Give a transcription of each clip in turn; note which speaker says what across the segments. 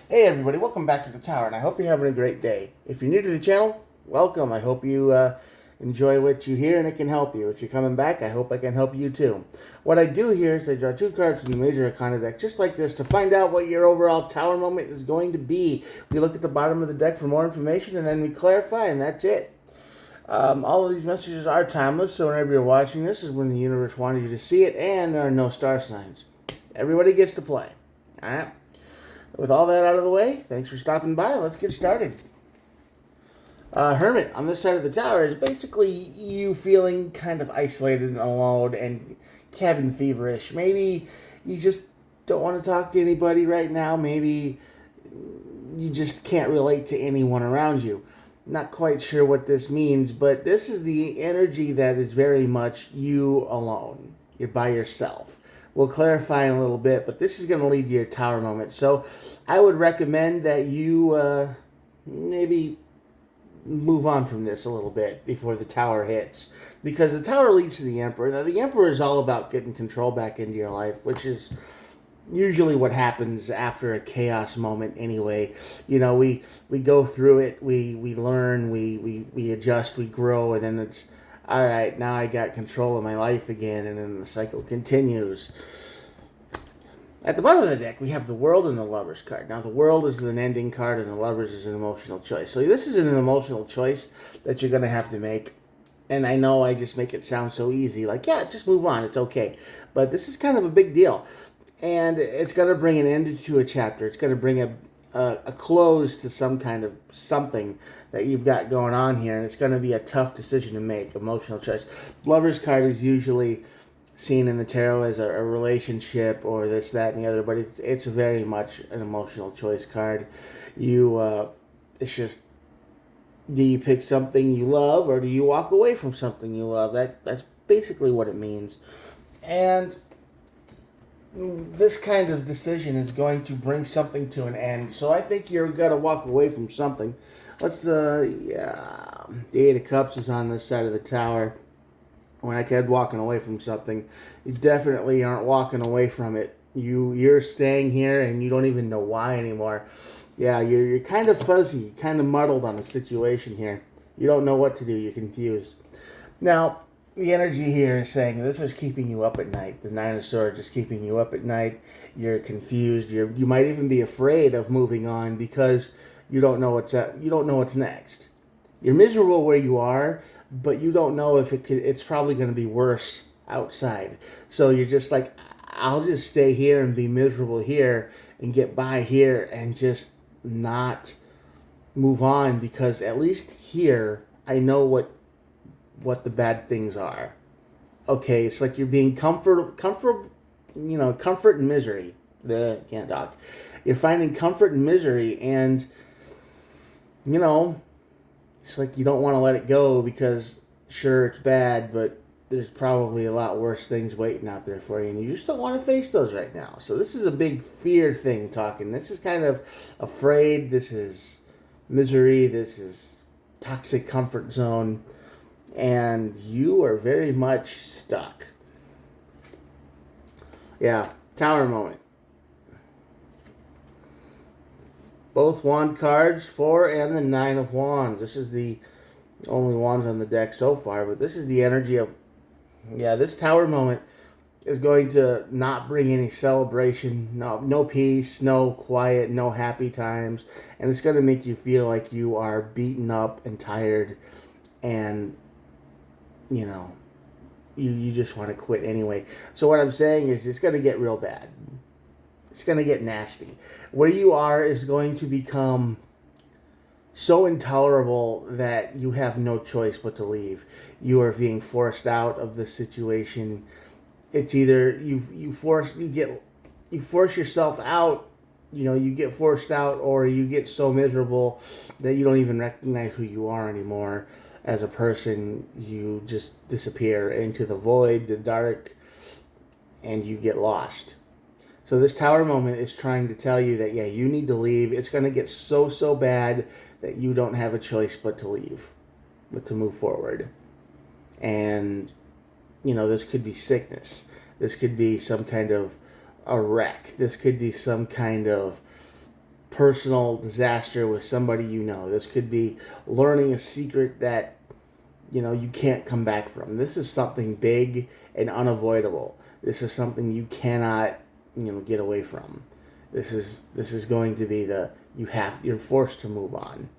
Speaker 1: Hey everybody, welcome back to the tower, and I hope you're having a great day. If you're new to the channel, welcome. I hope you enjoy what you hear and it can help you. If you're coming back, I hope I can help you too. What I do here is I draw two cards from the Major Arcana deck, just like this, to find out what your overall tower moment is going to be. We look at the bottom of the deck for more information, and then we clarify, and that's it. All of these messages are timeless, so whenever you're watching this is when the universe wanted you to see it, and there are no star signs. Everybody gets to play. Alright? With all that out of the way, thanks for stopping by. Let's get started. Hermit on this side of the tower is basically you feeling kind of isolated and alone and cabin feverish. Maybe you just don't want to talk to anybody right now. Maybe you just can't relate to anyone around you. Not quite sure what this means, but this is the energy that is very much you alone. You're by yourself. We'll clarify in a little bit, but this is going to lead to your tower moment. So I would recommend that you maybe move on from this a little bit before the tower hits. Because the tower leads to the Emperor. Now, the Emperor is all about getting control back into your life, which is usually what happens after a chaos moment anyway. You know, we go through it, we learn, we adjust, we grow, and then it's all right, now I got control of my life again, and then the cycle continues. At the bottom of the deck, we have the World and the Lovers card. Now, the World is an ending card, and the Lovers is an emotional choice. So this is an emotional choice that you're going to have to make. And I know I just make it sound so easy, like, yeah, just move on, it's okay. But this is kind of a big deal. And it's going to bring an end to a chapter. It's going to bring a close to some kind of something that you've got going on here, and it's going to be a tough decision to make, emotional choice. Lover's card is usually seen in the tarot as a relationship or this, that, and the other, but it's very much an emotional choice card. It's just, do you pick something you love, or do you walk away from something you love? That's basically what it means. And this kind of decision is going to bring something to an end. So I think you're going to walk away from something. The Eight of Cups is on this side of the tower. When I said walking away from something, you definitely aren't walking away from it. You're staying here and you don't even know why anymore. Yeah, you're kind of fuzzy, kind of muddled on the situation here. You don't know what to do. You're confused. Now, the energy here is saying this is keeping you up at night. The Nine of Swords is keeping you up at night. You're confused. You might even be afraid of moving on because you don't know what's next. You're miserable where you are, but you don't know if it's probably going to be worse outside. So you're just like, I'll just stay here and be miserable here and get by here and just not move on, because at least here I know what the bad things are. Okay, it's like you're being comfort and misery. Can't talk. You're finding comfort and misery, and it's like you don't want to let it go because sure, it's bad, but there's probably a lot worse things waiting out there for you, and you just don't want to face those right now. So this is a big fear thing talking. This is kind of afraid. This is misery. This is toxic comfort zone. And you are very much stuck. Yeah, tower moment. Both wand cards, 4 and the 9 of wands. This is the only wands on the deck so far, but this is the energy of, this tower moment is going to not bring any celebration, no peace, no quiet, no happy times, and it's going to make you feel like you are beaten up and tired, and you just want to quit anyway. So what I'm saying is it's going to get real bad. It's going to get nasty. Where you are is going to become so intolerable that you have no choice but to leave. You are being forced out of the situation. It's either you force yourself out, you get forced out, or you get so miserable that you don't even recognize who you are anymore. As a person, you just disappear into the void, the dark, and you get lost. So this tower moment is trying to tell you that, you need to leave. It's going to get so bad that you don't have a choice but to leave, but to move forward. And, this could be sickness. This could be some kind of a wreck. This could be some kind of personal disaster with somebody you know. This could be learning a secret that, you can't come back from. This is something big and unavoidable. This is something you cannot, get away from. This is going to be you're forced to move on.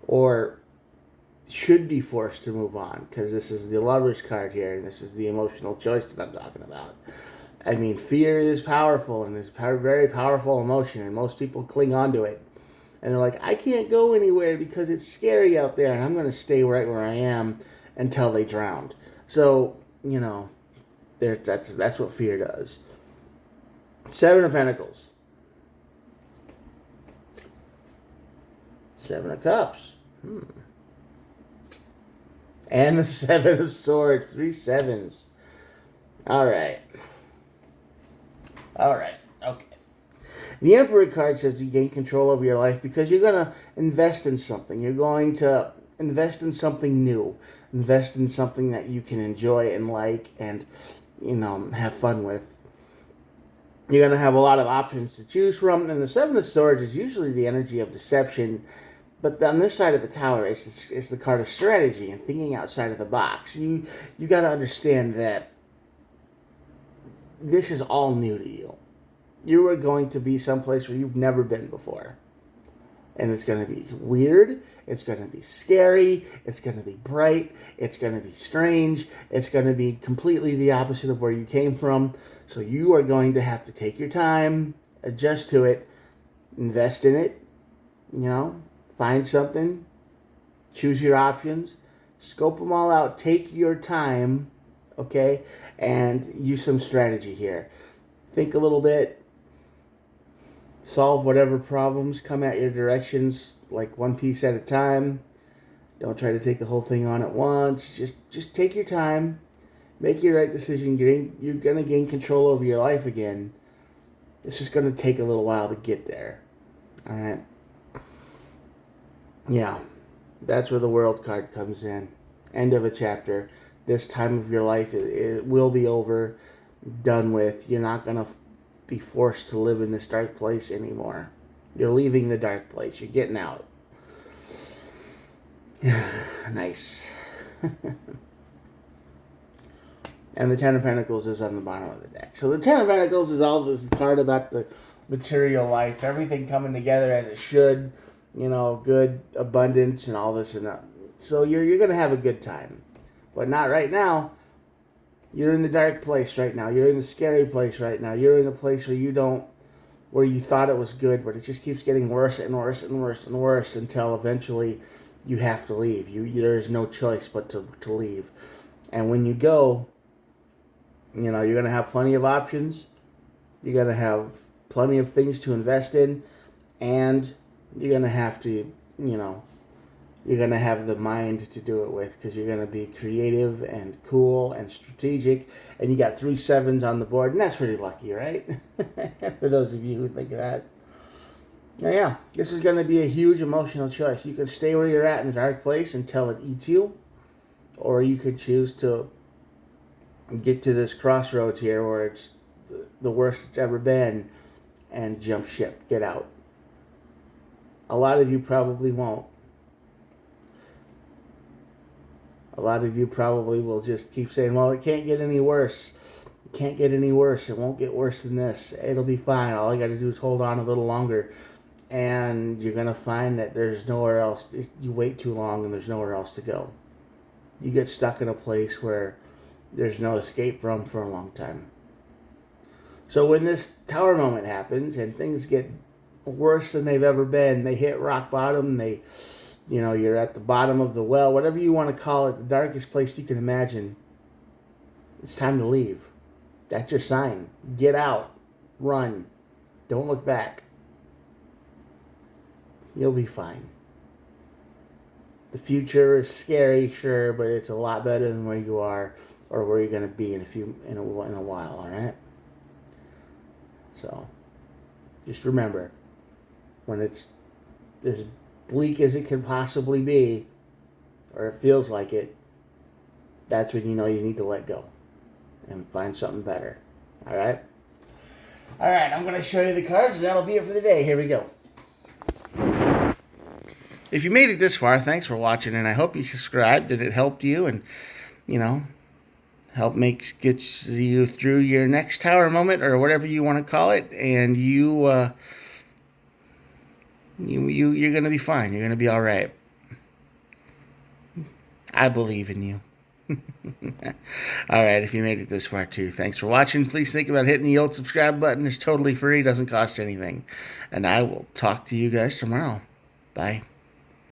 Speaker 1: Or should be forced to move on, because this is the Lover's card here, and this is the emotional choice that I'm talking about. I mean, fear is powerful, and it's a very powerful emotion, and most people cling on to it. And they're like, I can't go anywhere because it's scary out there, and I'm going to stay right where I am until they drown. So, that's what fear does. Seven of Pentacles. Seven of Cups. And the Seven of Swords. 3 sevens. All right. Okay. The Emperor card says you gain control over your life because you're going to invest in something. You're going to invest in something new. Invest in something that you can enjoy and like and, have fun with. You're going to have a lot of options to choose from. And the Seven of Swords is usually the energy of deception. But on this side of the tower, it's the card of strategy and thinking outside of the box. You got to understand that this is all new to you. You are going to be someplace where you've never been before. And it's going to be weird. It's going to be scary. It's going to be bright. It's going to be strange. It's going to be completely the opposite of where you came from. So you are going to have to take your time, adjust to it, invest in it, find something, choose your options, scope them all out, take your time, okay, and use some strategy here. Think a little bit, solve whatever problems come at your directions, like one piece at a time. Don't try to take the whole thing on at once. Just take your time, make your right decision. You're going to gain control over your life again. It's just going to take a little while to get there. All right. Yeah, that's where the World card comes in. End of a chapter. This time of your life, it will be over, done with. You're not going to be forced to live in this dark place anymore. You're leaving the dark place. You're getting out. Nice. And the Ten of Pentacles is on the bottom of the deck. So the Ten of Pentacles is all this card about the material life. Everything coming together as it should. Good abundance and all this and that. So you're going to have a good time. But not right now. You're in the dark place right now. You're in the scary place right now. You're in the place where you thought it was good, but it just keeps getting worse and worse and worse and worse until eventually you have to leave. There's no choice but to leave. And when you go, you're going to have plenty of options. You're going to have plenty of things to invest in. And you're going to have to, you're going to have the mind to do it with, because you're going to be creative and cool and strategic. And you got 3 sevens on the board, and that's pretty lucky, right? For those of you who think of that. Yeah, this is going to be a huge emotional choice. You can stay where you're at in the dark place until it eats you, or you could choose to get to this crossroads here where it's the worst it's ever been and jump ship, get out. A lot of you probably won't. A lot of you probably will just keep saying, well, it can't get any worse. It can't get any worse. It won't get worse than this. It'll be fine. All I got to do is hold on a little longer. And you're going to find that there's nowhere else. You wait too long and there's nowhere else to go. You get stuck in a place where there's no escape from for a long time. So when this tower moment happens and things get worse than they've ever been, they hit rock bottom, you're at the bottom of the well, whatever you want to call it, the darkest place you can imagine, it's time to leave. That's your sign. Get out. Run. Don't look back. You'll be fine. The future is scary, sure, but it's a lot better than where you are or where you're going to be in a while, all right? So, just remember, when it's as bleak as it can possibly be, or it feels like it, that's when you know you need to let go and find something better. All right? All right, I'm going to show you the cards, and that'll be it for the day. Here we go. If you made it this far, thanks for watching, and I hope you subscribed and it helped you, and, you know, get you through your next tower moment or whatever you want to call it, and you're going to be fine. You're going to be all right. I believe in you. All right, if you made it this far too, thanks for watching. Please think about hitting the old subscribe button. It's totally free, doesn't cost anything. And I will talk to you guys tomorrow. Bye.